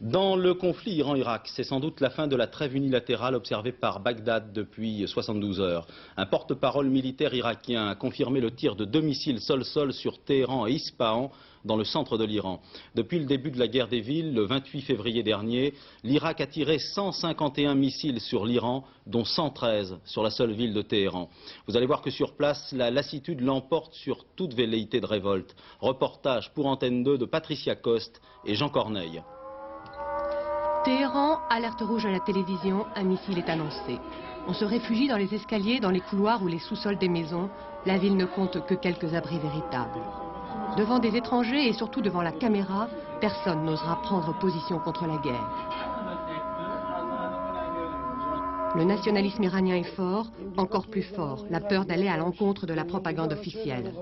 Dans le conflit Iran-Irak, c'est sans doute la fin de la trêve unilatérale observée par Bagdad depuis 72 heures. Un porte-parole militaire irakien a confirmé le tir de 2 missiles sol-sol sur Téhéran et Ispahan, dans le centre de l'Iran. Depuis le début de la guerre des villes, le 28 février dernier, l'Irak a tiré 151 missiles sur l'Iran, dont 113 sur la seule ville de Téhéran. Vous allez voir que sur place, la lassitude l'emporte sur toute velléité de révolte. Reportage pour Antenne 2 de Patricia Coste et Jean Corneille. Téhéran, alerte rouge à la télévision, un missile est annoncé. On se réfugie dans les escaliers, dans les couloirs ou les sous-sols des maisons. La ville ne compte que quelques abris véritables. Devant des étrangers et surtout devant la caméra, personne n'osera prendre position contre la guerre. Le nationalisme iranien est fort, encore plus fort, la peur d'aller à l'encontre de la propagande officielle.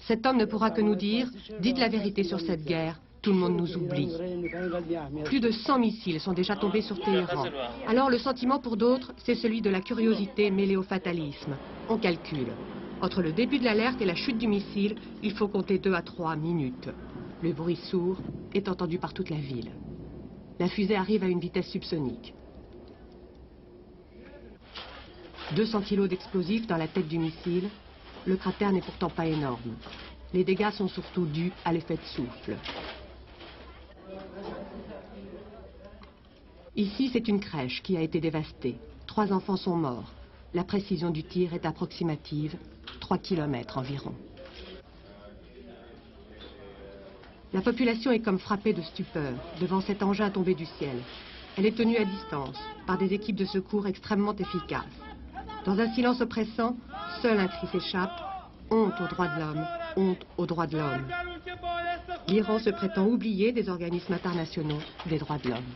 Cet homme ne pourra que nous dire « Dites la vérité sur cette guerre ». Tout le monde nous oublie. Plus de 100 missiles sont déjà tombés sur Téhéran. Alors le sentiment pour d'autres, c'est celui de la curiosité mêlée au fatalisme. On calcule. Entre le début de l'alerte et la chute du missile, il faut compter 2 à 3 minutes. Le bruit sourd est entendu par toute la ville. La fusée arrive à une vitesse subsonique. 200 kilos d'explosifs dans la tête du missile. Le cratère n'est pourtant pas énorme. Les dégâts sont surtout dus à l'effet de souffle. Ici, c'est une crèche qui a été dévastée. 3 enfants sont morts. La précision du tir est approximative, 3 km environ. La population est comme frappée de stupeur devant cet engin tombé du ciel. Elle est tenue à distance par des équipes de secours extrêmement efficaces. Dans un silence oppressant, seul un cri s'échappe. Honte aux droits de l'homme, honte aux droits de l'homme. L'Iran se prétend oublier des organismes internationaux des droits de l'homme.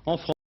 En France,